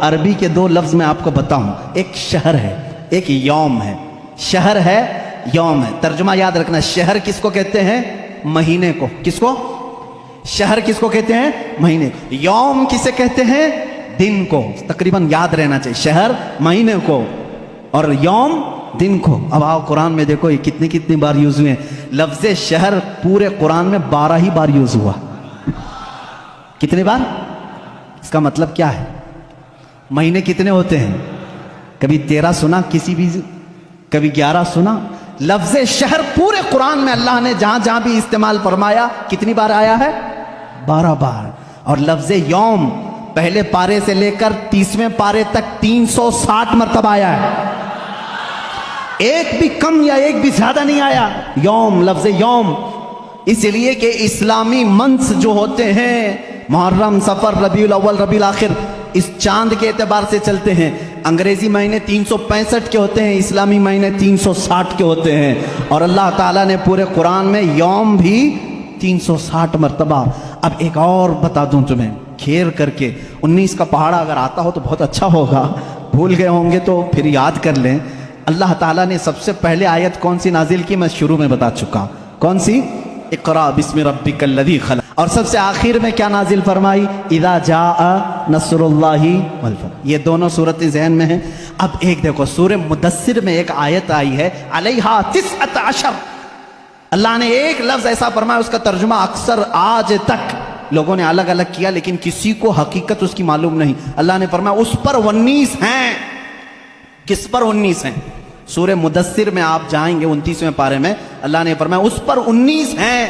عربی کے دو لفظ میں آپ کو بتاؤں، ایک شہر ہے ایک یوم ہے۔ شہر ہے یوم ہے، ترجمہ یاد رکھنا، شہر کس کو کہتے ہیں؟ مہینے کو۔ کس کو؟ شہر کس کو کہتے ہیں؟ مہینے کو۔ یوم کسے کہتے ہیں؟ دن کو۔ تقریباً یاد رہنا چاہیے، شہر مہینے کو اور یوم دن کو۔ اب آؤ قرآن میں دیکھو یہ کتنی بار یوز ہوئے ہیں۔ لفظ شہر پورے قرآن میں 12 ہی بار یوز ہوا۔ کتنے بار؟ اس کا مطلب کیا ہے؟ مہینے کتنے ہوتے ہیں؟ کبھی 13 سنا کسی بھی، کبھی 11 سنا۔ لفظ شہر پورے قرآن میں اللہ نے جہاں جہاں بھی استعمال فرمایا کتنی بار آیا ہے؟ 12 بار۔ اور لفظ یوم پہلے پارے سے لے کر 30ویں پارے تک 360 مرتبہ آیا ہے۔ ایک بھی کم یا ایک بھی زیادہ نہیں آیا یوم، لفظ یوم۔ اس لیے کہ اسلامی منث جو ہوتے ہیں محرم، صفر، ربیع الاول، ربیع الاخر، اس چاند کے اعتبار سے چلتے ہیں۔ انگریزی مہینے 365 کے ہوتے ہیں، اسلامی مہینے 360 کے ہوتے ہیں۔ اور اللہ تعالیٰ نے پورے قرآن میں یوم بھی 360 مرتبہ۔ اب ایک اور بتا دوں تمہیں کھیر کر کے، 19 کا پہاڑا اگر آتا ہو تو بہت اچھا ہوگا، بھول گئے ہوں گے تو پھر یاد کر لیں۔ اللہ تعالیٰ نے سب سے پہلے آیت کون سی نازل کی؟ میں شروع میں بتا چکا، کون سی؟ اقرا بسم ربک الذی خلق۔ اور سب سے آخر میں کیا نازل فرمائی؟ اذا جاء نصر اللہ والفتح۔ یہ دونوں صورتیں ذہن میں ہیں۔ اب ایک دیکھو، سورہ مدثر میں ایک آیت آئی ہے علیہا 19۔ اللہ نے ایک لفظ ایسا فرمایا، اس کا ترجمہ اکثر آج تک لوگوں نے الگ الگ کیا، لیکن کسی کو حقیقت اس کی معلوم نہیں۔ اللہ نے فرمایا اس پر 19 ہیں۔ کس پر 19 ہیں؟ سورہ مدثر میں آپ جائیں گے 29ویں پارے میں، اللہ نے فرمایا اس پر 19 ہیں۔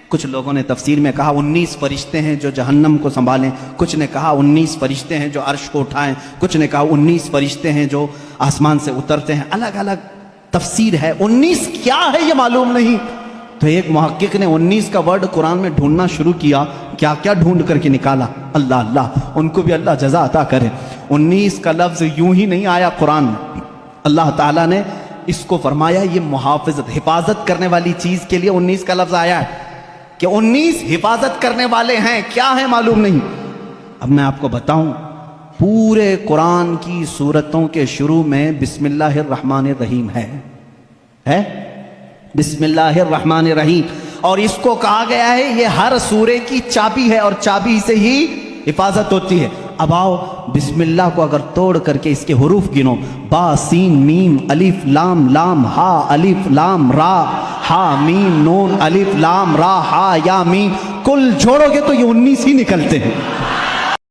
کچھ لوگوں نے تفسیر میں کہا 19 فرشتے ہیں جو جہنم کو سنبھالیں، کچھ نے کہا 19 فرشتے ہیں جو عرش کو اٹھائیں، کچھ نے کہا 19 فرشتے ہیں جو آسمان سے اترتے ہیں۔ الگ الگ تفسیر ہے۔ 19 کیا ہے یہ معلوم نہیں۔ تو ایک محقق نے 19 کا ورڈ قرآن میں ڈھونڈنا شروع کیا، کیا کیا ڈھونڈ کر کے نکالا۔ اللہ اللہ، ان کو بھی اللہ جزا عطا کرے۔ 19 کا لفظ یوں ہی نہیں آیا قرآن میں، اللہ تعالیٰ نے اس کو فرمایا یہ محافظت، حفاظت کرنے والی چیز کے لیے 19 کا لفظ آیا ہے کہ 19 حفاظت کرنے والے ہیں۔ کیا ہے معلوم نہیں۔ اب میں آپ کو بتاؤں، پورے قرآن کی سورتوں کے شروع میں بسم اللہ الرحمن الرحیم ہے بسم اللہ الرحمن الرحیم، اور اس کو کہا گیا ہے یہ ہر سورے کی چابی ہے اور چابی سے ہی حفاظت ہوتی ہے۔ اب آؤ بسم اللہ کو اگر توڑ کر کے اس کے حروف گنو، با سین میم الف لام لام ہا الف لام را ہا میم نون الف لام را ہا یا میم، کل جوڑو گے تو یہ 19 ہی نکلتے ہیں۔